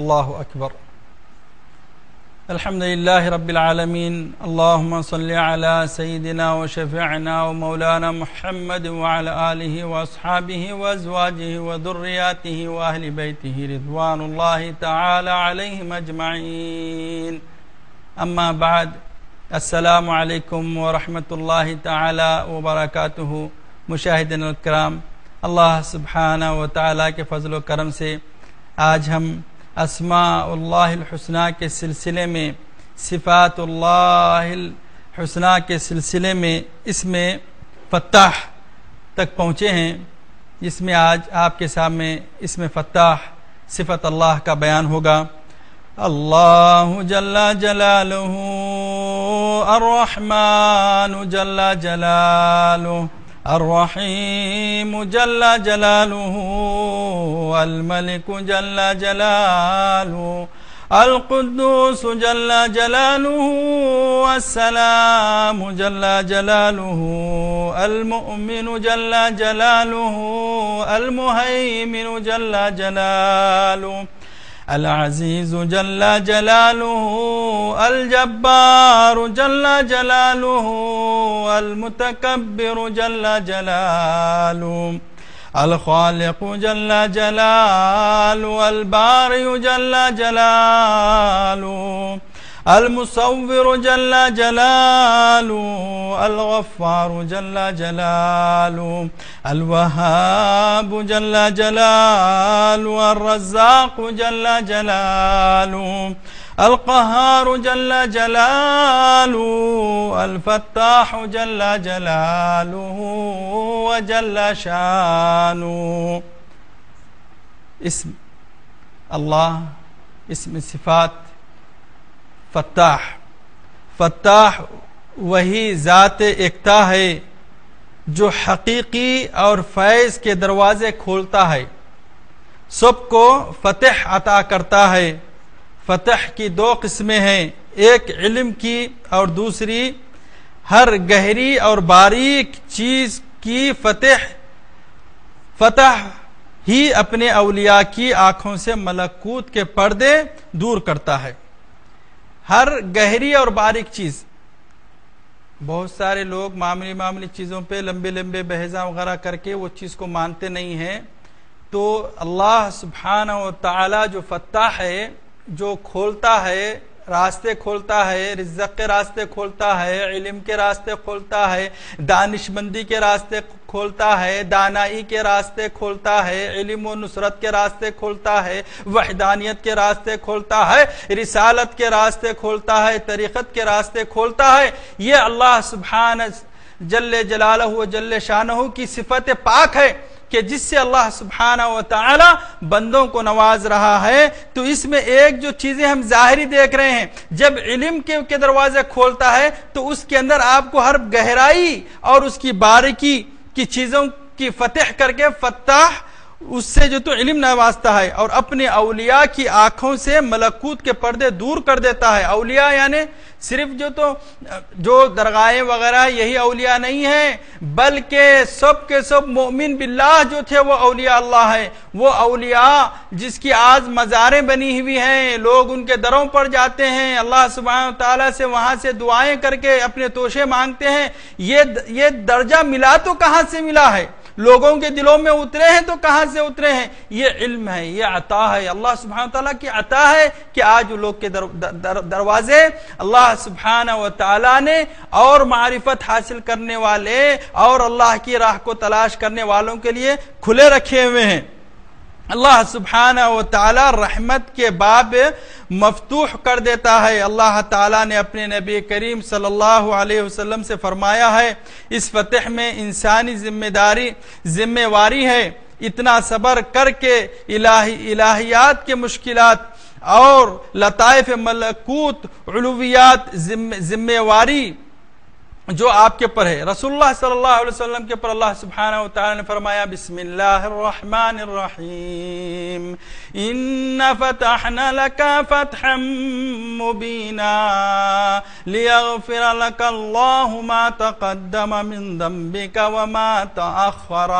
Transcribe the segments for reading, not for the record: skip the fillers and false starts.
اللہ اکبر. الحمد للہ رب العالمین. اللہم صلی علی سیدنا و شفیعنا و مولانا محمد وعلی آلہ و اصحابہ و ازواجہ و ذریاتہ و اہل بیتہ رضوان اللہ تعالی علیہم اجمعین. اما بعد. السلام علیکم ورحمۃ اللہ تعالی وبرکاتہ. مشاہدین الکرام، اللہ سبحانہ و تعالی کے فضل و کرم سے آج ہم اسماء اللہ الحسنہ کے سلسلے میں، صفات اللہ الحسنہ کے سلسلے میں اسم فتاح تک پہنچے ہیں، جس میں آج آپ کے سامنے اسم فتاح صفت اللہ کا بیان ہوگا. اللہ جل جلالہ الرحمن جل جلالہ الرحیم جل جلالہ الملک جل جلالہ القدوس جل جلالہ السلام جل جلالہ المؤمن جل جلالہ المہیمن جل جلالہ العزیز جل جلالہ الجبار جل جلالہ المتکبر جل جلالہ الخالق جل جلالہ البارئ جل جلالہ المصور جل جلالہ الغفار جل جلالہ الوهاب جل جلالہ الرزاق جل جلالہ القهار جل جلالہ الفتاح جل جلالہ وجل شانہ. اسم اللہ، اسم صفات فتاح. فتاح وہی ذات یکتا ہے جو حقیقی اور فیض کے دروازے کھولتا ہے، سب کو فتح عطا کرتا ہے. فتح کی دو قسمیں ہیں، ایک علم کی اور دوسری ہر گہری اور باریک چیز کی فتح ہی اپنے اولیاء کی آنکھوں سے ملکوت کے پردے دور کرتا ہے. ہر گہری اور باریک چیز. بہت سارے لوگ معمولی چیزوں پہ لمبے بحثاں وغیرہ کر کے وہ چیز کو مانتے نہیں ہیں. تو اللہ سبحانہ و تعالی جو فتاح ہے، جو کھولتا ہے، راستے کھولتا ہے، رزق کے راستے کھولتا ہے، علم کے راستے کھولتا ہے، دانش مندی کے راستے کھولتا ہے، دانائی کے راستے کھولتا ہے، علم و نصرت کے راستے کھولتا ہے، وحدانیت کے راستے کھولتا ہے، رسالت کے راستے کھولتا ہے، طریقت کے راستے کھولتا ہے. یہ اللہ سبحانہ جل جلالہ و جل شانہ کی صفت پاک ہے کہ جس سے اللہ سبحانہ و تعالی بندوں کو نواز رہا ہے. تو اس میں ایک جو چیزیں ہم ظاہری دیکھ رہے ہیں، جب علم کے دروازے کھولتا ہے تو اس کے اندر آپ کو ہر گہرائی اور اس کی باریکی کی چیزوں کی فتح کر کے فتاح اس سے جو تو علم نوازتا ہے اور اپنے اولیاء کی آنکھوں سے ملکوت کے پردے دور کر دیتا ہے. اولیاء یعنی صرف جو درگاہیں وغیرہ یہی اولیاء نہیں ہیں، بلکہ سب کے سب مومن باللہ جو تھے وہ اولیاء اللہ ہیں. وہ اولیاء جس کی آج مزاریں بنی ہوئی ہیں، لوگ ان کے دروں پر جاتے ہیں، اللہ سبحانہ تعالیٰ سے وہاں سے دعائیں کر کے اپنے توشے مانگتے ہیں. یہ درجہ ملا تو کہاں سے ملا ہے؟ لوگوں کے دلوں میں اترے ہیں تو کہاں سے اترے ہیں؟ یہ علم ہے، یہ عطا ہے، اللہ سبحانہ تعالیٰ کی عطا ہے کہ آج لوگ کے دروازے اللہ سبحانہ و تعالیٰ نے اور معرفت حاصل کرنے والے اور اللہ کی راہ کو تلاش کرنے والوں کے لیے کھلے رکھے ہوئے ہیں. اللہ سبحانہ و تعالی رحمت کے باب مفتوح کر دیتا ہے. اللہ تعالیٰ نے اپنے نبی کریم صلی اللہ علیہ وسلم سے فرمایا ہے، اس فتح میں انسانی ذمہ واری ہے اتنا صبر کر کے الہیات کے مشکلات اور لطائف ملکوت علویات ذمہ واری جو آپ کے پر ہے. رسول اللہ صلی اللہ علیہ وسلم کے پر اللہ سبحانہ و تعالی نے فرمایا، بسم اللہ الرحمن الرحیم، ان فتحنا لك فتحا مبینا لیغفر لك اللہ ما تقدم من ذنبك وما تأخر.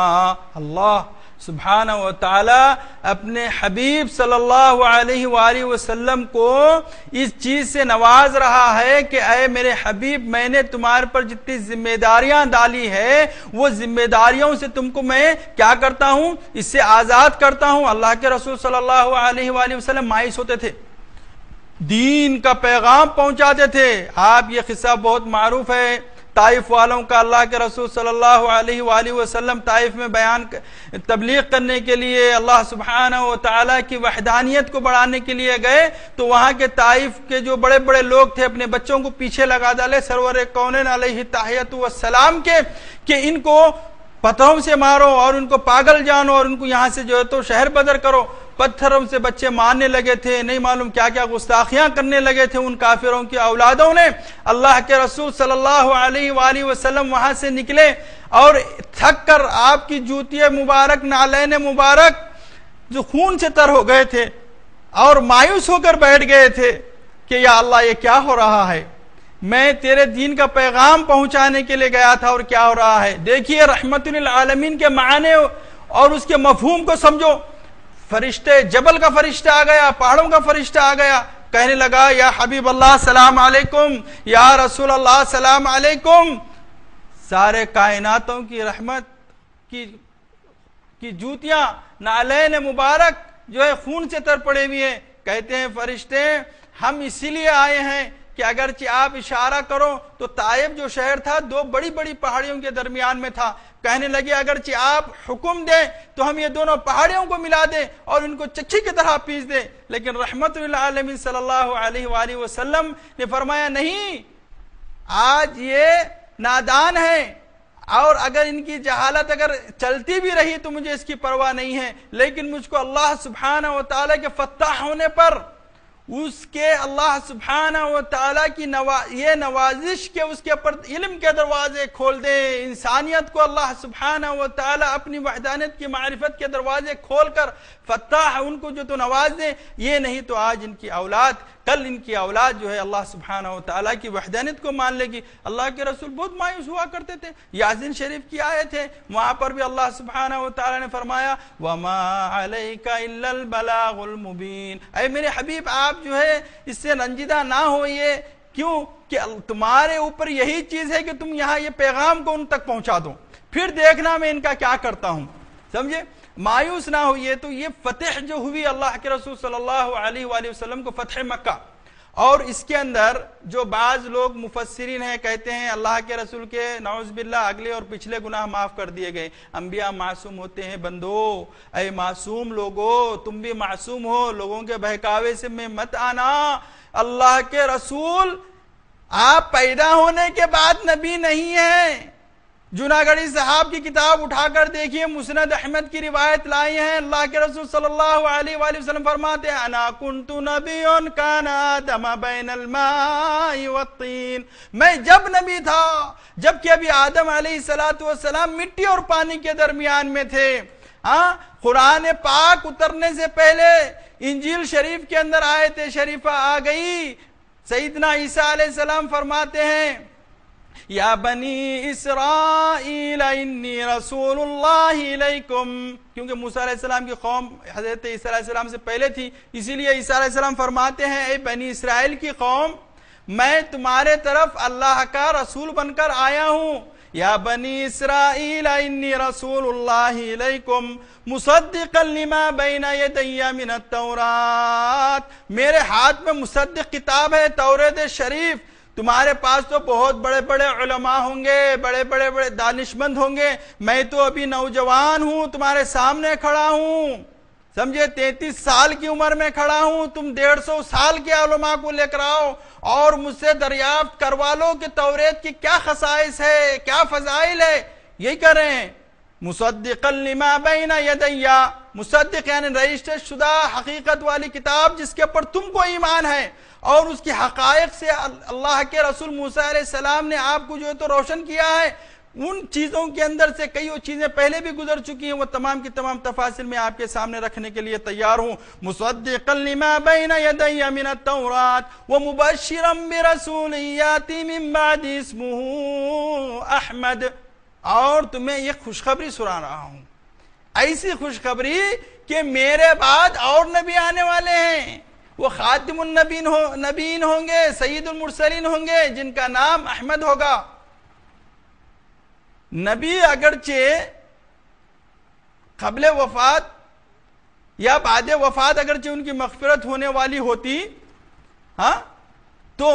اللہ سبحانہ و تعالی اپنے حبیب صلی اللہ علیہ وآلہ وسلم کو اس چیز سے نواز رہا ہے کہ اے میرے حبیب، میں نے تمہارے پر جتنی ذمہ داریاں ڈالی ہے وہ ذمہ داریوں سے تم کو میں کیا کرتا ہوں، اس سے آزاد کرتا ہوں۔ اللہ کے رسول صلی اللہ علیہ وآلہ وسلم مایوس ہوتے تھے، دین کا پیغام پہنچاتے تھے۔ آپ یہ قصہ بہت معروف ہے طائف والوں کا، اللہ کے رسول صلی اللہ علیہ وآلہ وسلم طائف میں تبلیغ کرنے کے لیے، اللہ سبحانہ و تعالیٰ کی وحدانیت کو بڑھانے کے لیے گئے، تو وہاں کے طائف کے جو بڑے بڑے لوگ تھے اپنے بچوں کو پیچھے لگا ڈالے سرور کونین علیہ تحیۃ والسلام کے، کہ ان کو پتھروں سے مارو اور ان کو پاگل جانو اور ان کو یہاں سے جو ہے تو شہر بدر کرو۔ پتھروں سے بچے مارنے لگے تھے، نہیں معلوم کیا کیا گستاخیاں کرنے لگے تھے ان کافروں کی اولادوں نے۔ اللہ کے رسول صلی اللہ علیہ وآلہ وسلم وہاں سے نکلے اور تھک کر آپ کی جوتی مبارک، نعلین مبارک جو خون سے تر ہو گئے تھے اور مایوس ہو کر بیٹھ گئے تھے کہ یا اللہ یہ کیا ہو رہا ہے، میں تیرے دین کا پیغام پہنچانے کے لیے گیا تھا اور کیا ہو رہا ہے۔ دیکھیے رحمت للعالمین کے معنی اور اس کے مفہوم کو سمجھو۔ فرشتے، جبل کا فرشتہ آ گیا، پہاڑوں کا فرشتہ آ گیا، کہنے لگا یا حبیب اللہ سلام علیکم، یا رسول اللہ سلام علیکم۔ سارے کائناتوں کی رحمت کی جوتیاں، نعلین مبارک جو ہے خون سے تر پڑے ہوئے ہیں۔ کہتے ہیں فرشتے ہم اسی لیے آئے ہیں کہ اگرچہ آپ اشارہ کرو تو طائف جو شہر تھا دو بڑی بڑی پہاڑیوں کے درمیان میں تھا، کہنے لگے اگرچہ آپ حکم دیں تو ہم یہ دونوں پہاڑیوں کو ملا دیں اور ان کو چکی کی طرح پیس دیں، لیکن رحمت للعالمین صلی اللہ علیہ وآلہ وسلم نے فرمایا نہیں، آج یہ نادان ہے اور اگر ان کی جہالت اگر چلتی بھی رہی تو مجھے اس کی پرواہ نہیں ہے، لیکن مجھ کو اللہ سبحانہ و تعالیٰ کے فتاح ہونے پر، اس کے اللہ سبحانہ و تعالیٰ کی یہ نوازش کے اس کے اوپر علم کے دروازے کھول دے، انسانیت کو اللہ سبحانہ و تعالیٰ اپنی وحدانیت کی معرفت کے دروازے کھول کر فتاح ان کو جو تو نواز دے۔ یہ نہیں تو آج ان کی اولاد، کل ان کی اولاد جو ہے اللہ سبحانہ و تعالیٰ کی وحدانیت کو مان لے گی۔ اللہ کے رسول بہت مایوس ہوا کرتے تھے۔ یاسین شریف کی آیت ہے، وہاں پر بھی اللہ سبحانہ و تعالیٰ نے فرمایا وَمَا عَلَيْكَ إِلَّا الْبَلَاغُ الْمُبِينَ، اے میرے حبیب آپ جو ہے اس سے رنجیدہ نہ ہوئیے، کیوں کہ تمہارے اوپر یہی چیز ہے کہ تم یہاں یہ پیغام کو ان تک پہنچا دو، پھر دیکھنا میں ان کا کیا کرتا ہوں۔ سمجھے، مایوس نہ ہوئیے۔ تو یہ فتح جو ہوئی اللہ کے رسول صلی اللہ علیہ وآلہ وسلم کو، فتح مکہ، اور اس کے اندر جو بعض لوگ مفسرین ہیں کہتے ہیں اللہ کے رسول کے نعوذ باللہ اگلے اور پچھلے گناہ معاف کر دیے گئے۔ انبیاء معصوم ہوتے ہیں بندو، اے معصوم لوگو تم بھی معصوم ہو، لوگوں کے بہکاوے سے میں مت آنا۔ اللہ کے رسول آپ پیدا ہونے کے بعد نبی نہیں ہیں۔ جناگڑھی صاحب کی کتاب اٹھا کر دیکھیے، مسند احمد کی روایت لائی ہیں، اللہ کے رسول صلی اللہ علیہ وآلہ وسلم فرماتے ہیں انا کنت نبی کان آدم بین الماء والطین، میں جب نبی تھا جبکہ ابھی آدم علیہ السلام مٹی اور پانی کے درمیان میں تھے۔ قرآن پاک اترنے سے پہلے انجیل شریف کے اندر آیت شریفہ آ گئی۔ سیدنا عیسیٰ علیہ السلام فرماتے ہیں یا بنی اسرائیل انی رسول اللہ علیکم، کیونکہ موسیٰ علیہ السلام کی قوم حضرت عیسیٰ علیہ السلام سے پہلے تھی، اسی لیے عیسیٰ علیہ السلام فرماتے ہیں اے بنی اسرائیل کی قوم، میں تمہارے طرف اللہ کا رسول بن کر آیا ہوں۔ یا بنی اسرائیل انی رسول اللہ علیکم مصدقا لما بین یدی من التورات، میرے ہاتھ میں مصدق کتاب ہے تورات شریف۔ تمہارے پاس تو بہت بڑے بڑے علماء ہوں گے، بڑے بڑے دانشمند ہوں گے، میں تو ابھی نوجوان ہوں، تمہارے سامنے کھڑا ہوں، سمجھے 33 سال کی عمر میں کھڑا ہوں، تم 150 سال کے علماء کو لے کر آؤ اور مجھ سے دریافت کروا لو کہ توریت کی کیا خصائص ہے، کیا فضائل ہے۔ یہی کر رہے ہیں مصدقا لما بین یدی، مصدق یعنی رجسٹر شدہ حقیقت والی کتاب جس کے اوپر تم کو ایمان ہے، اور اس کی حقائق سے اللہ کے رسول موسیٰ علیہ السلام نے آپ کو جو ہے تو روشن کیا ہے۔ ان چیزوں کے اندر سے کئی چیزیں پہلے بھی گزر چکی ہیں، وہ تمام کی تمام تفاصیل میں آپ کے سامنے رکھنے کے لیے تیار ہوں۔ مصدقا لما بین یدی من التورات ومبشرا برسول یاتی من بعد اسمہ احمد، اور تمہیں یہ خوشخبری سنا رہا ہوں ایسی خوشخبری کہ میرے بعد اور نبی آنے والے ہیں، وہ خاتم النبیین ہوں گے، سید المرسلین ہوں گے، جن کا نام احمد ہوگا۔ نبی اگرچہ قبل وفات یا بعد وفات اگرچہ ان کی مغفرت ہونے والی ہوتی، تو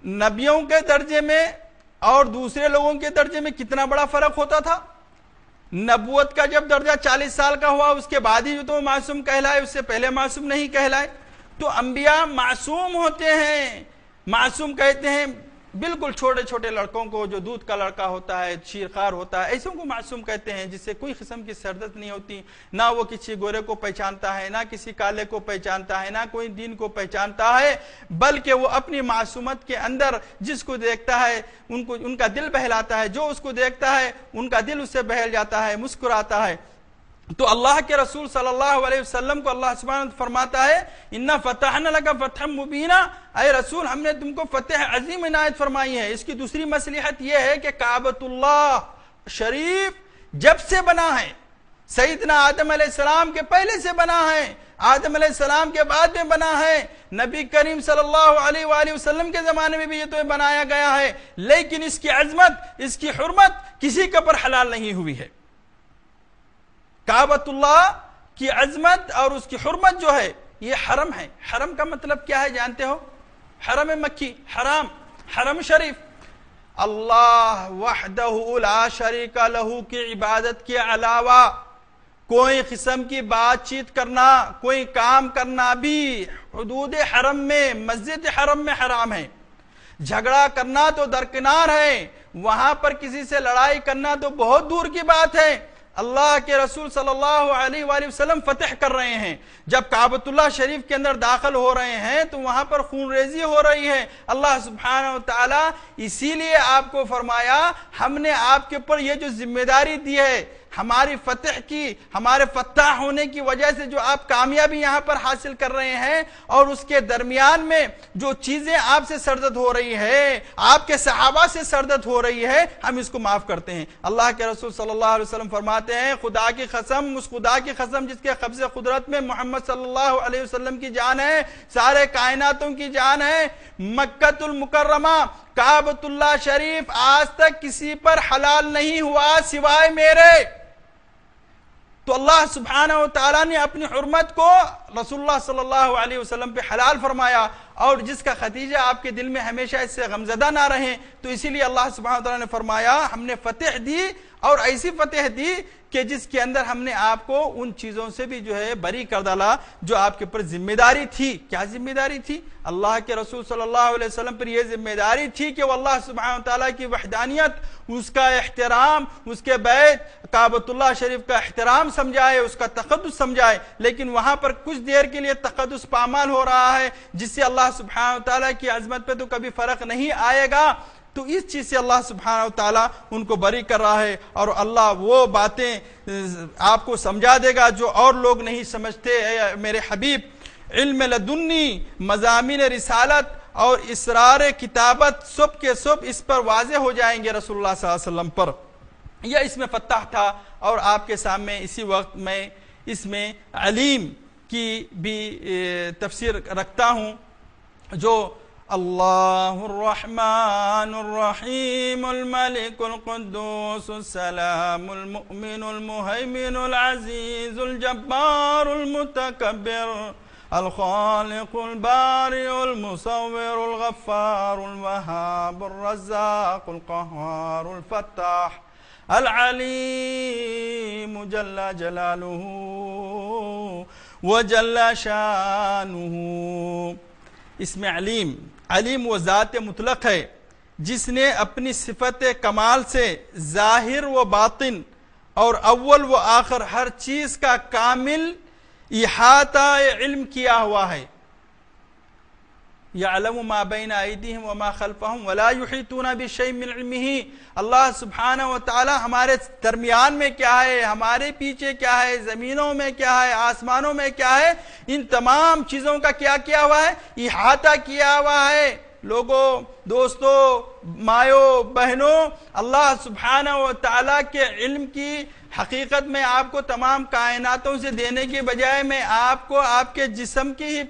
نبیوں کے درجے میں اور دوسرے لوگوں کے درجے میں کتنا بڑا فرق ہوتا تھا۔ نبوت کا جب درجہ 40 سال کا ہوا، اس کے بعد ہی تو معصوم کہلائے، اس سے پہلے معصوم نہیں کہلائے۔ تو انبیاء معصوم ہوتے ہیں۔ معصوم کہتے ہیں بالکل چھوٹے چھوٹے لڑکوں کو، جو دودھ کا لڑکا ہوتا ہے، شیرخوار ہوتا ہے، ایسوں کو معصوم کہتے ہیں، جس سے کوئی قسم کی سردت نہیں ہوتی، نہ وہ کسی گورے کو پہچانتا ہے، نہ کسی کالے کو پہچانتا ہے، نہ کوئی دین کو پہچانتا ہے، بلکہ وہ اپنی معصومت کے اندر جس کو دیکھتا ہے ان کا دل بہلاتا ہے، جو اس کو دیکھتا ہے ان کا دل اس سے بہل جاتا ہے، مسکراتا ہے۔ تو اللہ کے رسول صلی اللہ علیہ وسلم کو اللہ سبحانہ فرماتا ہے اِنَّا فَتَحْنَا لَكَ فَتْحًا مُبِينًا، اے رسول ہم نے تم کو فتح عظیم عنایت فرمائی ہے۔ اس کی دوسری مصلحت یہ ہے کہ کعبۃ اللہ شریف جب سے بنا ہے، سیدنا آدم علیہ السلام کے پہلے سے بنا ہے، آدم علیہ السلام کے بعد میں بنا ہے، نبی کریم صلی اللہ علیہ وآلہ وسلم کے زمانے میں بھی یہ تو بنایا گیا ہے، لیکن اس کی عظمت، اس کی حرمت کسی کے پر حلال نہیں ہوئی ہے۔ کعبۃ اللہ کی عظمت اور اس کی حرمت جو ہے یہ حرم ہے۔ حرم کا مطلب کیا ہے جانتے ہو؟ حرم مکی، حرام، حرم شریف۔ اللہ وحدہ لا شریک لہ کی عبادت کے علاوہ کوئی قسم کی بات چیت کرنا، کوئی کام کرنا بھی حدود حرم میں، مسجد حرم میں حرام ہے۔ جھگڑا کرنا تو درکنار ہے، وہاں پر کسی سے لڑائی کرنا تو بہت دور کی بات ہے۔ اللہ کے رسول صلی اللہ علیہ وآلہ وسلم فتح کر رہے ہیں، جب کعبۃ اللہ شریف کے اندر داخل ہو رہے ہیں تو وہاں پر خون ریزی ہو رہی ہے۔ اللہ سبحانہ وتعالی اسی لیے آپ کو فرمایا ہم نے آپ کے اوپر یہ جو ذمہ داری دی ہے، ہماری فتح کی، ہمارے فتح ہونے کی وجہ سے جو آپ کامیابی یہاں پر حاصل کر رہے ہیں، اور اس کے درمیان میں جو چیزیں آپ سے سرزد ہو رہی ہے، آپ کے صحابہ سے سرزد ہو رہی ہے، ہم اس کو معاف کرتے ہیں۔ اللہ کے رسول صلی اللہ علیہ وسلم فرماتے ہیں خدا کی قسم، اس خدا کی قسم جس کے قبض قدرت میں محمد صلی اللہ علیہ وسلم کی جان ہے، سارے کائناتوں کی جان ہے، مکہ المکرمہ کعبۃ اللہ شریف آج تک کسی پر حلال نہیں ہوا سوائے میرے۔ تو اللہ سبحانہ وتعالی نے اپنی حرمت کو رسول اللہ صلی اللہ علیہ وسلم پہ حلال فرمایا، اور جس کا خدیجہ آپ کے دل میں ہمیشہ اس سے غمزدہ نہ رہیں، تو اسی لیے اللہ سبحانہ وتعالی نے فرمایا ہم نے فتح دی، اور ایسی فتح دی کہ جس کے اندر ہم نے آپ کو ان چیزوں سے بھی جو ہے بری کر ڈالا جو آپ کے اوپر ذمہ داری تھی۔ کیا ذمہ داری تھی؟ اللہ کے رسول صلی اللہ علیہ وسلم پر یہ ذمہ داری تھی کہ وہ اللہ سبحانہ وتعالی کی وحدانیت، اس کا احترام، اس کے بیت کعبۃ اللہ شریف کا احترام سمجھائے، اس کا تقدس سمجھائے، لیکن وہاں پر کچھ دیر کے لیے تقدس پامال ہو رہا ہے جس سے اللہ سبحانہ وتعالی کی عظمت پہ تو کبھی فرق نہیں آئے گا۔ تو اس چیز سے اللہ سبحانہ وتعالی ان کو بری کر رہا ہے، اور اللہ وہ باتیں آپ کو سمجھا دے گا جو اور لوگ نہیں سمجھتے۔ اے میرے حبیب، علم لدنی، مضامین رسالت اور اسرار کتابت سب کے سب اس پر واضح ہو جائیں گے رسول اللہ صلی اللہ علیہ وسلم پر۔ یہ اس میں فتح تھا، اور آپ کے سامنے اسی وقت میں اس میں علیم کی بھی تفسیر رکھتا ہوں، جو اللہ الرحمن الرحیم الملک القدوس السلام المؤمن المہیمن العزیز الجبار المتکبر الخالق البارئ المصور الغفار الوهاب الرزاق القهار الفتاح العلیم جل جلالہ وجل شانہ۔ اس میں علیم وہ ذات مطلق ہے جس نے اپنی صفت کمال سے ظاہر و باطن اور اول و آخر ہر چیز کا کامل احاطہ علم کیا ہوا ہے۔ یعلم ما بین ایدیہم وما خلفہم ولا یحیطون بشیء من علمہ۔ اللہ سبحانہ وتعالی ہمارے درمیان میں کیا ہے، ہمارے پیچھے کیا ہے، زمینوں میں کیا ہے، آسمانوں میں کیا ہے، ان تمام چیزوں کا کیا کیا ہوا ہے، احاطہ کیا ہوا ہے۔ لوگوں، دوستوں، مائیوں، بہنوں، اللہ سبحانہ وتعالی کے علم کی حقیقت میں آپ کو تمام کائناتوں سے دینے کے بجائے میں آپ کو آپ کے جسم کی ہی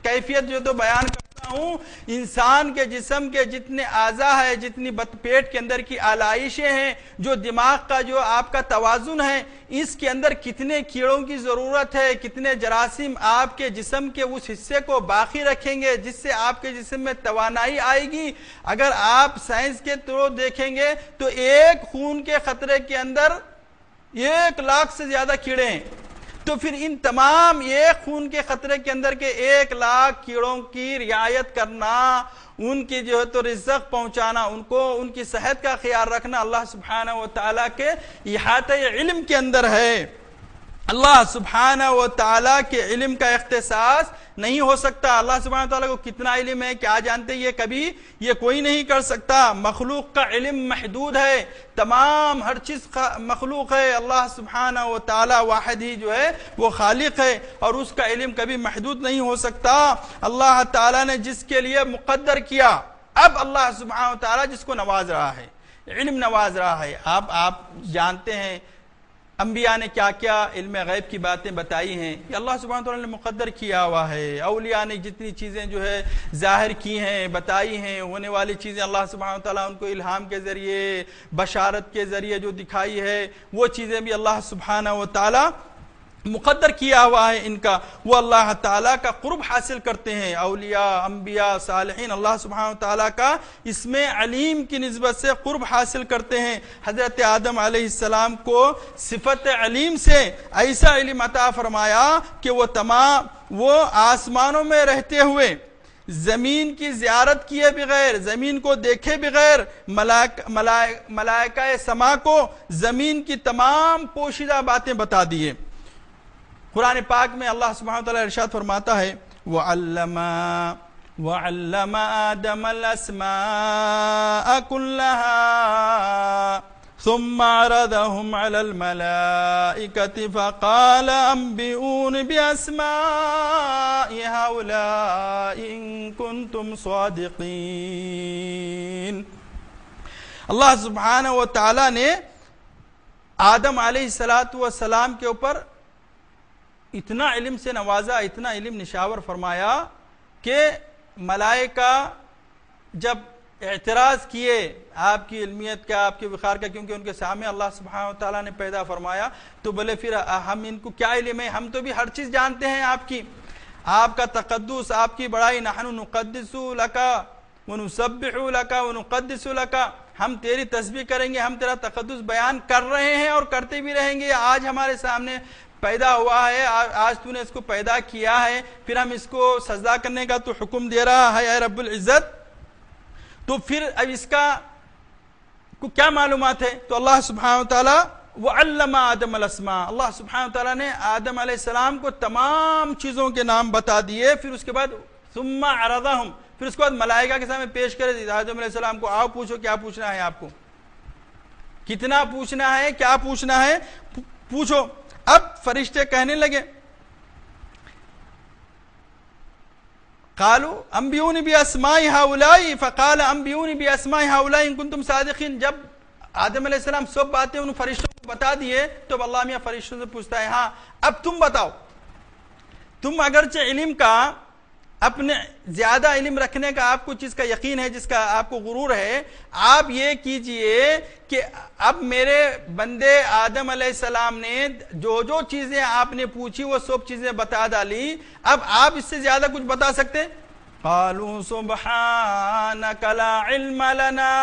کیفیت جو تو بیان کرتا ہوں. انسان کے جسم کے جتنے اعضاء ہیں، جتنی پیٹ کے اندر کی آلائشیں ہیں، جو دماغ کا جو آپ کا توازن ہے، اس کے اندر کتنے کیڑوں کی ضرورت ہے، کتنے جراثیم آپ کے جسم کے اس حصے کو باقی رکھیں گے جس سے آپ کے جسم میں توانائی آئے گی. اگر آپ سائنس کے تھرو دیکھیں گے تو ایک خون کے قطرے کے اندر 1,00,000 سے زیادہ کیڑے ہیں. تو پھر ان تمام ایک خون کے قطرے کے اندر کے 1,00,000 کیڑوں کی رعایت کرنا، ان کی جو ہے تو رزق پہنچانا، ان کو ان کی صحت کا خیال رکھنا اللہ سبحانہ و تعالیٰ کے احاطہ علم کے اندر ہے. اللہ سبحانہ و تعالیٰ کے علم کا اختصاص نہیں ہو سکتا. اللہ سبحانہ و تعالیٰ کو کتنا علم ہے، کیا جانتے، یہ کبھی یہ کوئی نہیں کر سکتا. مخلوق کا علم محدود ہے، تمام ہر چیز مخلوق ہے. اللہ سبحانہ و تعالیٰ واحد ہی جو ہے وہ خالق ہے اور اس کا علم کبھی محدود نہیں ہو سکتا. اللہ تعالیٰ نے جس کے لیے مقدر کیا، اب اللہ سبحانہ و تعالیٰ جس کو نواز رہا ہے، علم نواز رہا ہے. آپ جانتے ہیں انبیاء نے کیا کیا علم غیب کی باتیں بتائی ہیں، یہ اللہ سبحانہ وتعالی نے مقدر کیا ہوا ہے. اولیاء نے جتنی چیزیں جو ہے ظاہر کی ہیں، بتائی ہیں، ہونے والی چیزیں اللہ سبحانہ وتعالی ان کو الہام کے ذریعے، بشارت کے ذریعے جو دکھائی ہے، وہ چیزیں بھی اللہ سبحانہ وتعالی مقدر کیا ہوا ہے ان کا. وہ اللہ تعالیٰ کا قرب حاصل کرتے ہیں. اولیاء، انبیاء، صالحین اللہ سبحانہ وتعالیٰ کا اس میں علیم کی نسبت سے قرب حاصل کرتے ہیں. حضرت آدم علیہ السلام کو صفت علیم سے ایسا علم عطا فرمایا کہ وہ آسمانوں میں رہتے ہوئے، زمین کی زیارت کیے بغیر، زمین کو دیکھے بغیر، ملائکہ سما کو زمین کی تمام پوشیدہ باتیں بتا دیے. قرآن پاک میں اللہ سبحانہ وتعالی ارشاد فرماتا ہے وَعَلَّمَ آدَمَ الْأَسْمَاءَ كُلَّهَا ثُمَّ عَرَضَهُمْ عَلَى الْمَلَائِكَةِ فَقَالَ أَنبِئُونِي بِأَسْمَاءِ هَؤُلَاءِ إِن كُنتُمْ صَادِقِينَ. اللہ سبحانہ وتعالی نے آدم علیہ السلام کے اوپر اتنا علم سے نوازا، اتنا علم نشاور فرمایا کہ ملائکہ جب اعتراض کیے آپ کی علمیت کا، آپ کے وقار کا، کیونکہ ان کے سامنے اللہ سبحانہ وتعالی نے پیدا فرمایا، تو بولے پھر ہم ان کو کیا علم ہے، ہم تو بھی ہر چیز جانتے ہیں آپ کی، آپ کا تقدس، آپ کی بڑائی. نحن نقدس لک ونسبح لک ونقدس لک، ہم تیری تسبیح کریں گے، ہم تیرا تقدس بیان کر رہے ہیں اور کرتے بھی رہیں گے. آج ہمارے سامنے پیدا ہوا ہے، آج تو نے اس کو پیدا کیا ہے، پھر ہم اس کو سجدہ کرنے کا تو حکم دے رہا ہے اے رب العزت، تو پھر اب اس کا کو کیا معلومات ہے؟ تو اللہ سبحانہ وتعالی وَعَلَّمَ آدَمَ الْأَسْمَاءَ، اللہ سبحانہ وتعالی نے آدم علیہ السلام کو تمام چیزوں کے نام بتا دیے. پھر اس کے بعد ثُمَّ عَرَضَهُمْ، پھر اس کے بعد ملائکہ کے سامنے پیش کرے آدم علیہ السلام کو، آؤ پوچھو کیا پوچھنا ہے، آپ کو کتنا پوچھنا ہے، کیا پوچھنا ہے، پوچھو. اب فرشتے کہنے لگے قالوا انبئونی باسماء هؤلاء فقال انبئونی باسماء هؤلاء ان کنتم صادقین. جب آدم علیہ السلام سب باتیں ان فرشتوں کو بتا دیے تو اللہ میاں فرشتوں سے پوچھتا ہے ہاں اب تم بتاؤ، تم اگرچہ علم کا اپنے زیادہ علم رکھنے کا آپ کو چیز کا یقین ہے، جس کا آپ کو غرور ہے، آپ یہ کیجئے کہ اب میرے بندے آدم علیہ السلام نے جو چیزیں آپ نے پوچھی وہ سب چیزیں بتا ڈالی، اب آپ اس سے زیادہ کچھ بتا سکتے؟ قالوا سبحانک لا علم لنا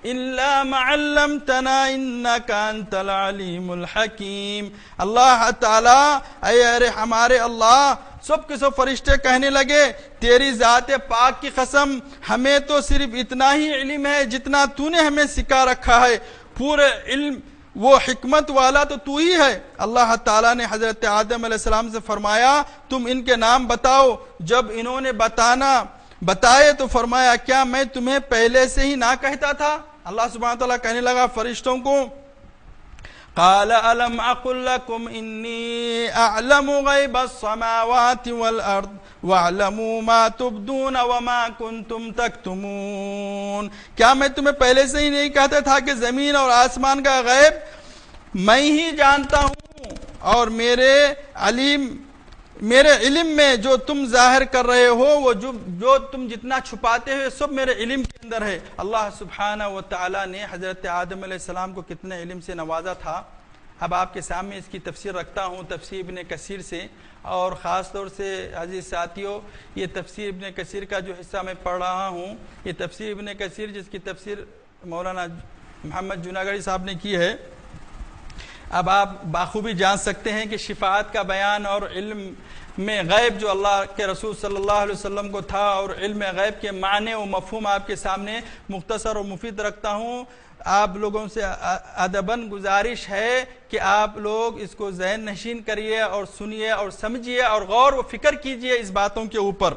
الا ما علمتنا انک انت العلیم الحکیم. اللہ تعالی اے ہمارے اللہ، سب کے سب فرشتے کہنے لگے تیری ذات پاک کی قسم، ہمیں تو صرف اتنا ہی علم ہے جتنا تو نے ہمیں سکھا رکھا ہے، پورے علم وہ حکمت والا تو تو ہی ہے. اللہ تعالیٰ نے حضرت آدم علیہ السلام سے فرمایا تم ان کے نام بتاؤ. جب انہوں نے بتائے تو فرمایا کیا میں تمہیں پہلے سے ہی نہ کہتا تھا؟ اللہ سبحانہ تعالیٰ کہنے لگا فرشتوں کو قال الم اقل لكم انی اعلم غیب السماوات والارض واعلموا ما تبدون وما کنتم تکتمون. کیا میں تمہیں پہلے سے ہی نہیں کہتا تھا کہ زمین اور آسمان کا غیب میں ہی جانتا ہوں، اور میرے علم میں جو تم ظاہر کر رہے ہو، وہ جو تم جتنا چھپاتے ہو سب میرے علم کے اندر ہے۔ اللہ سبحانہ و تعالیٰ نے حضرت آدم علیہ السلام کو کتنے علم سے نوازا تھا۔ اب آپ کے سامنے اس کی تفسیر رکھتا ہوں تفسیر ابن کثیر سے، اور خاص طور سے عزیز ساتھیوں، یہ تفسیر ابن کثیر کا جو حصہ میں پڑھ رہا ہوں، یہ تفسیر ابن کثیر جس کی تفسیر مولانا محمد جوناگڑھی صاحب نے کی ہے۔ اب آپ بخوبی جان سکتے ہیں کہ شفاعت کا بیان اور علم میں غیب جو اللہ کے رسول صلی اللہ علیہ وسلم کو تھا، اور علم غیب کے معنی و مفہوم آپ کے سامنے مختصر اور مفید رکھتا ہوں۔ آپ لوگوں سے ادباً گزارش ہے کہ آپ لوگ اس کو ذہن نشین کریے اور سنیے اور سمجھیے اور غور و فکر کیجیے اس باتوں کے اوپر۔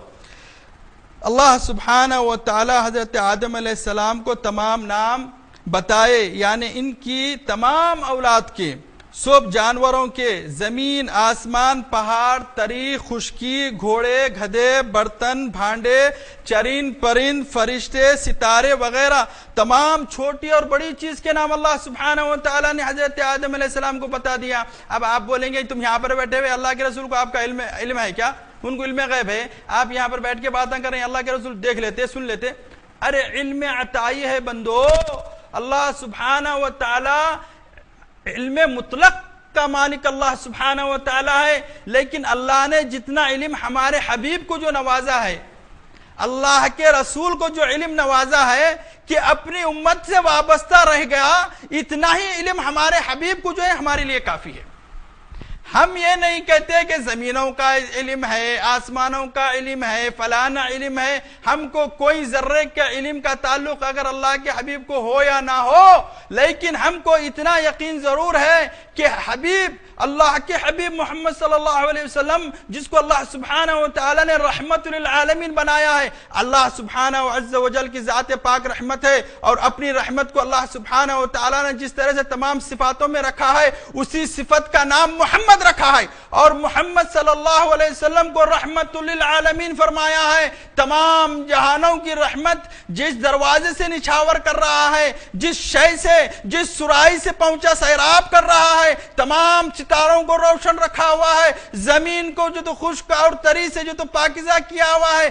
اللہ سبحانہ و تعالی حضرت آدم علیہ السلام کو تمام نام بتائے، یعنی ان کی تمام اولاد کے، سب جانوروں کے، زمین، آسمان، پہاڑ، تری، خشکی، گھوڑے، گدھے، برتن، بھانڈے، چرند پرند، فرشتے، ستارے وغیرہ تمام چھوٹی اور بڑی چیز کے نام اللہ سبحانہ و تعالیٰ نے حضرت آدم علیہ السلام کو بتا دیا۔ اب آپ بولیں گے تم یہاں پر بیٹھے ہوئے اللہ کے رسول کو آپ کا علم ہے کیا؟ ان کو علم غیب ہے، آپ یہاں پر بیٹھ کے باتیں کر رہے ہیں، اللہ کے رسول دیکھ لیتے، سن لیتے؟ ارے علم عطائی ہے بندو، اللہ سبحانہ و تعالی علم مطلق کا مالک اللہ سبحانہ و تعالی ہے، لیکن اللہ نے جتنا علم ہمارے حبیب کو جو نوازا ہے، اللہ کے رسول کو جو علم نوازا ہے کہ اپنی امت سے وابستہ رہ گیا، اتنا ہی علم ہمارے حبیب کو جو ہے ہمارے لیے کافی ہے۔ ہم یہ نہیں کہتے کہ زمینوں کا علم ہے، آسمانوں کا علم ہے، فلانا علم ہے، ہم کو کوئی ذرے کے علم کا تعلق اگر اللہ کے حبیب کو ہو یا نہ ہو، لیکن ہم کو اتنا یقین ضرور ہے کہ حبیب، اللہ کے حبیب محمد صلی اللہ علیہ وسلم، جس کو اللہ سبحانہ و تعالی نے رحمت للعالمین بنایا ہے، اللہ سبحانہ و عز و جل کی ذات پاک رحمت ہے، اور اپنی رحمت کو اللہ سبحانہ و تعالی نے جس طرح سے تمام صفاتوں میں رکھا ہے، اسی صفت کا نام محمد رکھا ہے، اور محمد صلی اللہ علیہ وسلم کو رحمت للعالمین فرمایا ہے۔ تمام جہانوں کی رحمت جس دروازے سے نچھاور کر رہا ہے، جس شے سے، جس سرائی سے پہنچا سیراب کر رہا ہے، تمام ستاروں کو روشن رکھا ہوا ہے، زمین کو جو تو خشک اور تری سے جو تو پاکیزہ کیا ہوا ہے،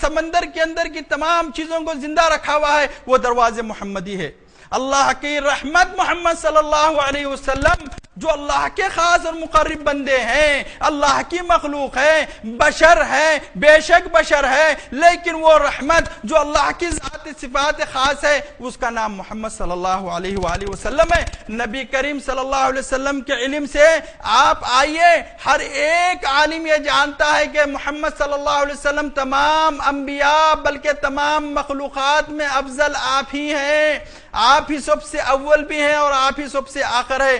سمندر کے اندر کی تمام چیزوں کو زندہ رکھا ہوا ہے، وہ دروازے محمدی ہے۔ اللہ کی رحمت محمد صلی اللہ علیہ وسلم جو اللہ کے خاص اور مقرب بندے ہیں، اللہ کی مخلوق ہے، بشر ہے، بے شک بشر ہے، لیکن وہ رحمت جو اللہ کی ذات صفات خاص ہے، اس کا نام محمد صلی اللہ علیہ وآلہ وسلم ہے۔ نبی کریم صلی اللہ علیہ وسلم کے علم سے آپ آئیے، ہر ایک عالم یہ جانتا ہے کہ محمد صلی اللہ علیہ وسلم تمام انبیاء بلکہ تمام مخلوقات میں افضل آپ ہی ہیں، آپ ہی سب سے اول بھی ہیں اور آپ ہی سب سے آخر ہے۔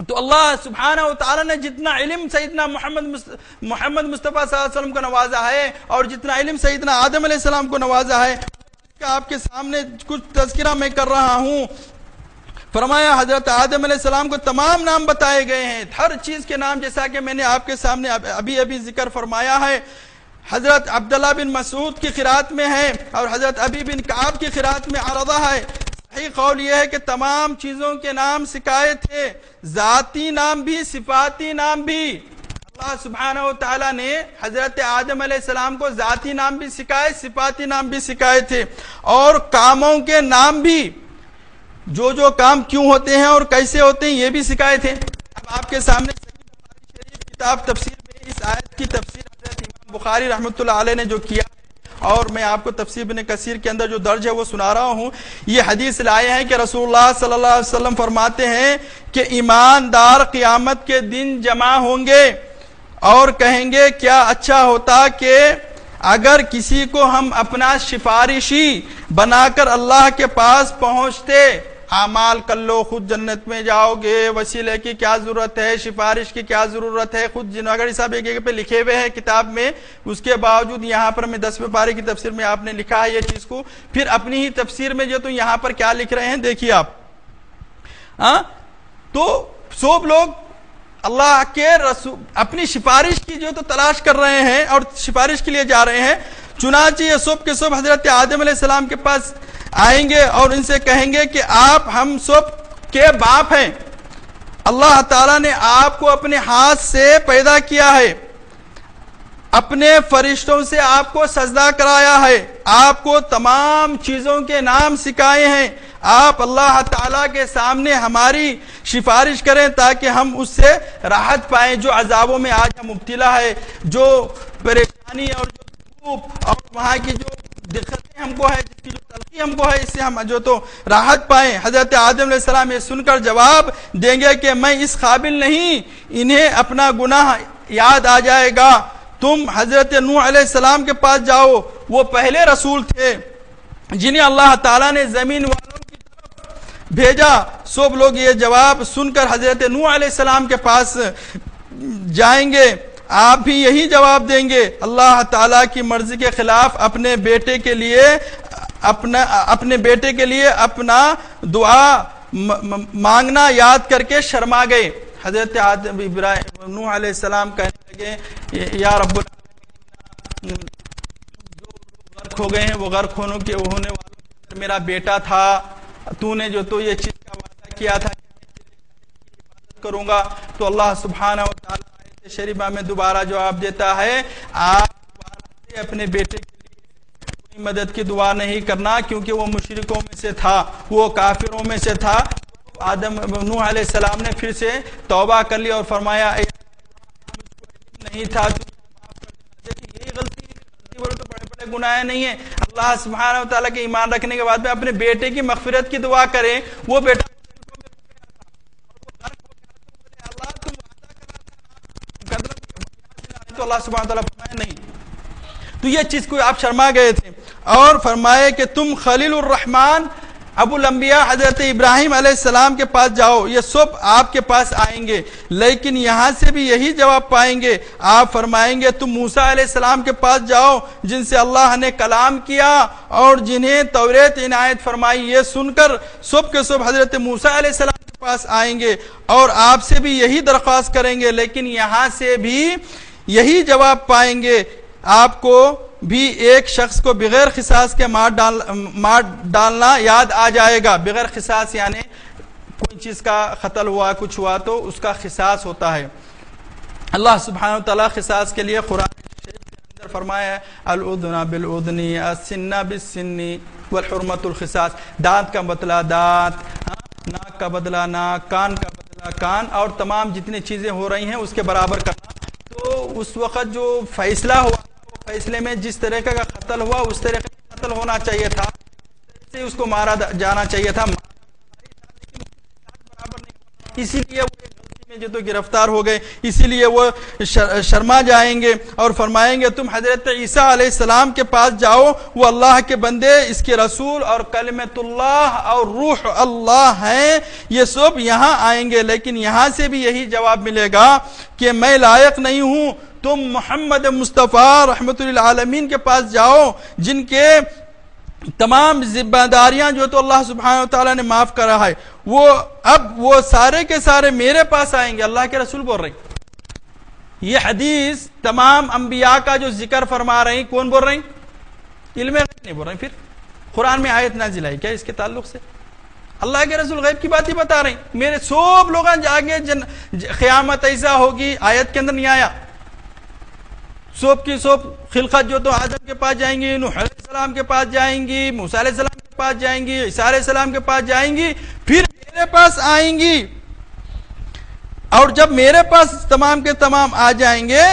تو اللہ سبحانہ و تعالی نے جتنا علم سیدنا محمد مصطفیٰ صلی اللہ علیہ وسلم کو نوازا ہے، اور جتنا علم سیدنا آدم علیہ السلام کو نوازا ہے، آپ کے سامنے کچھ تذکرہ میں کر رہا ہوں۔ فرمایا حضرت آدم علیہ السلام کو تمام نام بتائے گئے ہیں، ہر چیز کے نام، جیسا کہ میں نے آپ کے سامنے ابھی ذکر فرمایا ہے۔ حضرت عبداللہ بن مسعود کی قرات میں ہے، اور حضرت ابی بن کعب کی قرات میں عرضہ ہے۔ صحیح قول یہ ہے کہ تمام چیزوں کے نام سکھائے تھے، ذاتی نام بھی، صفاتی نام بھی۔ اللہ سبحانہ و تعالیٰ نے حضرت آدم علیہ السلام کو ذاتی نام بھی سکھائے، صفاتی نام بھی سکھائے تھے، اور کاموں کے نام بھی، جو کام کیوں ہوتے ہیں اور کیسے ہوتے ہیں یہ بھی سکھائے تھے۔ اب آپ کے سامنے شریف کتاب تفسیر میں اس آیت کی تفسیر حضرت امام بخاری رحمۃ اللہ علیہ نے جو کیا، اور میں آپ کو تفسیر ابن کثیر کے اندر جو درج ہے وہ سنا رہا ہوں۔ یہ حدیث لائے ہیں کہ رسول اللہ صلی اللہ علیہ وسلم فرماتے ہیں کہ ایماندار قیامت کے دن جمع ہوں گے اور کہیں گے کیا اچھا ہوتا کہ اگر کسی کو ہم اپنا سفارشی بنا کر اللہ کے پاس پہنچتے، اعمال کر لو، خود جنت میں جاؤ گے، وسیلے کی کیا ضرورت ہے، سفارش کی کیا ضرورت ہے، خود جناگڑھی صاحب ایک پہ لکھے ہوئے ہیں کتاب میں، اس کے باوجود یہاں پر میں 10ویں پارے کی تفسیر میں آپ نے لکھا ہے یہ چیز کو، پھر اپنی ہی تفسیر میں جو تو یہاں پر کیا لکھ رہے ہیں دیکھیے آپ۔ تو سب لوگ اللہ کے رسول اپنی سفارش کی جو تو تلاش کر رہے ہیں اور سفارش کے لیے جا رہے ہیں، چنانچہ یہ سب کے سب حضرت آدم علیہ السلام کے پاس آئیں گے اور ان سے کہیں گے کہ آپ ہم سب کے باپ ہیں۔ اللہ تعالیٰ نے آپ کو اپنے ہاتھ سے پیدا کیا ہے، اپنے فرشتوں سے آپ کو سجدہ کرایا ہے، آپ کو تمام چیزوں کے نام سکھائے ہیں۔ آپ اللہ تعالیٰ کے سامنے ہماری سفارش کریں تاکہ ہم اس سے راحت پائیں جو عذابوں میں آج ہم مبتلا ہے، جو پریشانی اور جو دھوپ اور وہاں کی جو دقتیں ہم کو ہے، جس کی جو تلخی ہم کو ہے، اس سے ہم جو تو راحت پائیں۔ حضرت آدم علیہ السلام یہ سن کر جواب دیں گے کہ میں اس قابل نہیں، انہیں اپنا گناہ یاد آ جائے گا۔ تم حضرت نوح علیہ السلام کے پاس جاؤ، وہ پہلے رسول تھے جنہیں اللہ تعالیٰ نے زمین والوں کی طرف بھیجا۔ سب لوگ یہ جواب سن کر حضرت نوح علیہ السلام کے پاس جائیں گے، آپ بھی یہی جواب دیں گے۔ اللہ تعالیٰ کی مرضی کے خلاف اپنے بیٹے کے لیے اپنا دعا مانگنا یاد کر کے شرما گئے۔ حضرت ابراہیم نوح علیہ السلام کہنے لگے یا رب العالمین، جو غرق ہو گئے ہیں وہ غرق ہونے والوں میرا بیٹا تھا، تو نے جو تو یہ چیز کا وعدہ کیا تھا کروں گا، تو اللہ سبحانہ و تعالیٰ آیت شریفہ میں دوبارہ جواب دیتا ہے آپ اپنے بیٹے کے لیے کوئی مدد کی دعا نہیں کرنا، کیونکہ وہ مشرکوں میں سے تھا، وہ کافروں میں سے تھا۔ نوح علیہ السلام نے پھر سے توبہ کر لی اور فرمایا نہیں تھا، یہی غلطی بولے تو بڑے بڑے گناہ نہیں ہیں۔ اللہ سبحانہ و تعالیٰ کے ایمان رکھنے کے بعد میں اپنے بیٹے کی مغفرت کی دعا کریں، وہ بیٹا تو اللہ سبحانہ وتعالیٰ فرمائے نہیں، تو یہ چیز کو آپ شرما گئے تھے۔ اور فرمائے کہ تم خلیل الرحمن ابو الانبیاء حضرت ابراہیم علیہ السلام کے پاس جاؤ، یہ سب آپ کے پاس آئیں گے، لیکن یہاں سے بھی یہی جواب پائیں گے۔ آپ فرمائیں گے تم موسیٰ علیہ السلام کے پاس جاؤ جن سے اللہ نے کلام کیا اور جنہیں توریت عنایت فرمائی۔ یہ سن کر سب کے سب حضرت موسیٰ علیہ السلام کے پاس آئیں گے اور آپ سے بھی یہی درخواست کریں گے، لیکن یہاں سے بھی یہی جواب پائیں گے۔ آپ کو بھی ایک شخص کو بغیر قصاص کے مار ڈالنا یاد آ جائے گا۔ بغیر قصاص یعنی کوئی چیز کا قتل ہوا، کچھ ہوا تو اس کا قصاص ہوتا ہے۔ اللہ سبحانہ و تعالیٰ قصاص کے لیے قرآن شریف کے اندر فرمایا ہے الأذن بالأذن السن بالسن والحرمۃ القصاص، دانت کا بدلہ دانت، ناک کا بدلہ ناک، کان کا بدلہ کان، اور تمام جتنی چیزیں ہو رہی ہیں اس کے برابر کرنا۔ تو اس وقت جو فیصلہ ہوا، فیصلے میں جس طریقے کا قتل ہوا اس طریقے کا قتل ہونا چاہیے تھا، اس کو مارا جانا چاہیے تھا، اسی لیے وہ غلطی میں جو تو گرفتار ہو گئے، اسی لیے وہ شرما جائیں گے اور فرمائیں گے تم حضرت عیسیٰ علیہ السلام کے پاس جاؤ، وہ اللہ کے بندے، اس کے رسول اور کلمۃ اللہ اور روح اللہ ہیں۔ یہ سب یہاں آئیں گے، لیکن یہاں سے بھی یہی جواب ملے گا کہ میں لائق نہیں ہوں، تم محمد مصطفیٰ رحمت للعالمین کے پاس جاؤ جن کے تمام ذمہ داریاں جو تو اللہ سبحانہ وتعالی نے معاف کرا ہے، وہ سارے کے سارے میرے پاس آئیں گے۔ اللہ کے رسول بول رہے ہیں، یہ حدیث تمام انبیاء کا جو ذکر فرما رہے ہیں، کون بول رہے ہیں؟ علم غیب نہیں بول رہے ہیں، پھر قرآن میں آیت نازل آئی کیا اس کے تعلق سے؟ اللہ کے رسول غیب کی بات ہی بتا رہے ہیں، میرے سب لوگ آگے قیامت ایسا ہوگی، آیت کے اندر نہیں آیا، سب کی سب خلقت جو تو آدم کے پاس جائیں گی، نوح علیہ السلام کے پاس جائیں گی، موسیٰ علیہ السلام کے پاس جائیں گی، عیسیٰ علیہ السلام کے پاس جائیں گی، پھر میرے پاس آئیں گی، اور جب میرے پاس تمام کے تمام آ جائیں گے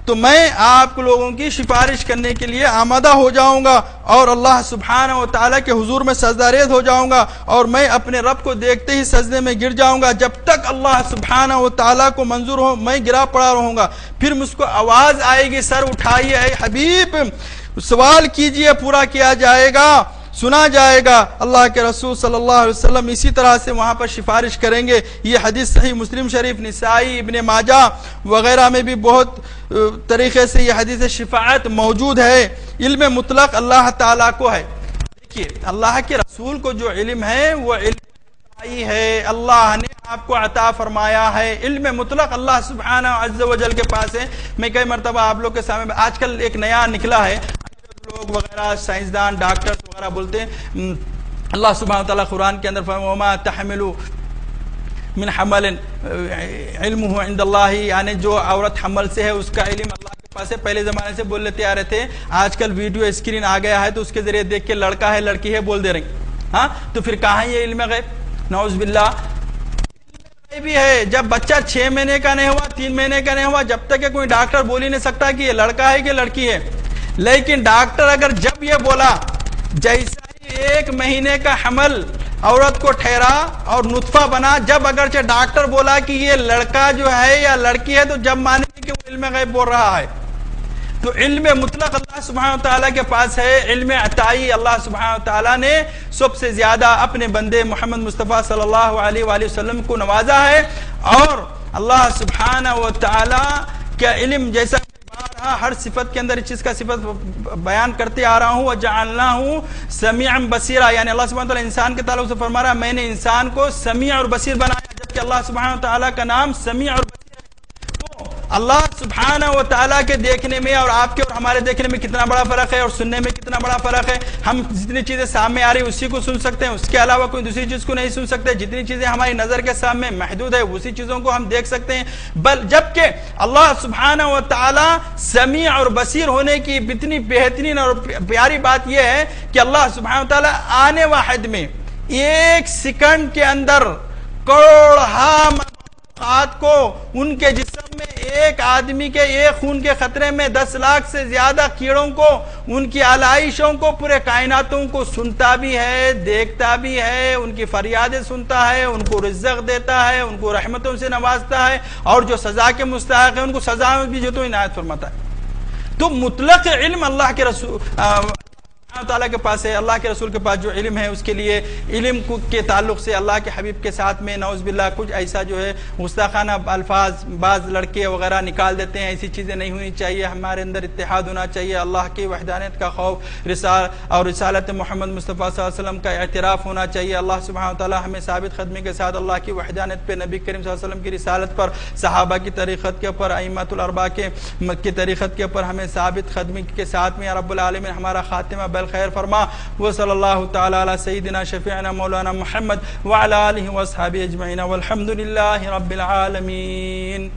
تو میں آپ لوگوں کی سفارش کرنے کے لیے آمادہ ہو جاؤں گا اور اللہ سبحانہ و تعالیٰ کے حضور میں سجدہ ریز ہو جاؤں گا، اور میں اپنے رب کو دیکھتے ہی سجدے میں گر جاؤں گا جب تک اللہ سبحانہ و تعالیٰ کو منظور ہو، میں گرا پڑا رہوں گا۔ پھر مجھ کو آواز آئے گی، سر اٹھائیے اے حبیب، سوال کیجئے پورا کیا جائے گا، سنا جائے گا۔ اللہ کے رسول صلی اللہ علیہ وسلم اسی طرح سے وہاں پر سفارش کریں گے۔ یہ حدیث صحیح مسلم شریف، نسائی، ابن ماجہ وغیرہ میں بھی بہت طریقے سے یہ حدیث شفاعت موجود ہے۔ علم مطلق اللہ تعالیٰ کو ہے۔ دیکھیے اللہ کے رسول کو جو علم ہے وہ علم ہے، اللہ نے آپ کو عطا فرمایا ہے، علم مطلق اللہ سبحانہ عز و جل کے پاس ہے۔ میں کئی مرتبہ آپ لوگ کے سامنے، آج کل ایک نیا نکلا ہے، لوگ وغیرہ سائنسدان ڈاکٹر وغیرہ بولتے ہیں، اللہ سبحانہ وتعالی قرآن کے اندر فرمایا وما تحمل من حمل علمه عند اللہ، یعنی جو عورت حمل سے ہے اس کا علم اللہ کے پاس ہے. پہلے زمانے سے بول لیتے آ رہے تھے، آج کل ویڈیو اسکرین آ گیا ہے تو اس کے ذریعے دیکھ کے لڑکا ہے لڑکی ہے بول دے رہے. ہاں تو پھر کہاں ہے یہ علم غیب؟ نعوذ باللہ. بھی ہے جب بچہ 6 مہینے کا نہیں ہوا، 3 مہینے کا نہیں ہوا، جب تک کہ کوئی ڈاکٹر بول ہی نہیں سکتا کہ یہ لڑکا ہے کہ لڑکی ہے. لیکن ڈاکٹر اگر جب یہ بولا، جیسا ہی 1 مہینے کا حمل عورت کو ٹھہرا اور نطفہ بنا، جب اگرچہ ڈاکٹر بولا کہ یہ لڑکا جو ہے یا لڑکی ہے، تو جب مانیں گے کہ وہ علم غیب بول رہا ہے. تو علم مطلق اللہ سبحانہ وتعالیٰ کے پاس ہے. علم عطائی اللہ سبحانہ وتعالیٰ نے سب سے زیادہ اپنے بندے محمد مصطفیٰ صلی اللہ علیہ وآلہ وسلم کو نوازا ہے. اور اللہ سبحانہ وتعالیٰ کا علم، جیسا ہر صفت کے اندر اس چیز کا صفت بیان کرتے آ رہا ہوں، وَجَعَلْنَاهُ سَمِيعًا بَصِيرًا، یعنی اللہ سبحانہ وتعالیٰ انسان کے تعلق سے فرما رہا ہے میں نے انسان کو سمیع اور بصیر بنایا. جبکہ اللہ سبحانہ وتعالیٰ کا نام سمیع اور اللہ سبحانہ وتعالیٰ کے دیکھنے میں اور آپ کے اور ہمارے دیکھنے میں کتنا بڑا فرق ہے، اور سننے میں کتنا بڑا فرق ہے. ہم جتنی چیزیں سامنے آ رہی اسی کو سن سکتے ہیں، اس کے علاوہ کوئی دوسری چیز کو نہیں سن سکتے. جتنی چیزیں ہماری نظر کے سامنے محدود ہے اسی چیزوں کو ہم دیکھ سکتے ہیں. جبکہ اللہ سبحانہ وتعالیٰ سمیع اور بصیر ہونے کی اتنی بہترین اور پیاری بات یہ ہے کہ اللہ سبحانہ وتعالیٰ آنے واحد میں 1 سیکنڈ کے اندر کروڑہا کو ان کے جسم میں، ایک آدمی کے ایک خون کے خطرے میں 10 لاکھ سے زیادہ کیڑوں کو، ان کی علائشوں کو، پورے کائناتوں کو سنتا بھی ہے، دیکھتا بھی ہے، ان کی فریادیں سنتا ہے، ان کو رزق دیتا ہے، ان کو رحمتوں سے نوازتا ہے، اور جو سزا کے مستحق ہے ان کو سزا بھی جو تو عنایت فرماتا ہے. تو مطلق علم اللہ کے رسول تعالیٰ کے پاس ہے. اللہ کے رسول کے پاس جو علم ہے اس کے لیے علم کے تعلق سے اللہ کے حبیب کے ساتھ میں نعوذ باللہ کچھ ایسا جو ہے گستاخانہ الفاظ بعض لڑکے وغیرہ نکال دیتے ہیں. ایسی چیزیں نہیں ہونی چاہیے. ہمارے اندر اتحاد ہونا چاہیے، اللہ کی وحدانیت کا خوف اور رسالت محمد مصطفیٰ صلی اللہ علیہ وسلم کا اعتراف ہونا چاہیے. اللہ سبحانہ وتعالی ہمیں ثابت قدمی کے ساتھ اللہ کی وحدانیت پہ، نبی کریم صلی اللہ علیہ وسلم کی رسالت پر، صحابہ کی طریقت کے اوپر، ائمۃ الاربعہ کی طریقت کے اوپر ہمیں ثابت قدمی کے ساتھ میں یا رب العالمین ہمارا خاتمہ بالخیر فرما. وصلی اللہ تعالی علی سیدنا شفیعنا مولانا محمد وعلی آلہ واصحابہ اجمعین والحمد للہ رب العالمین.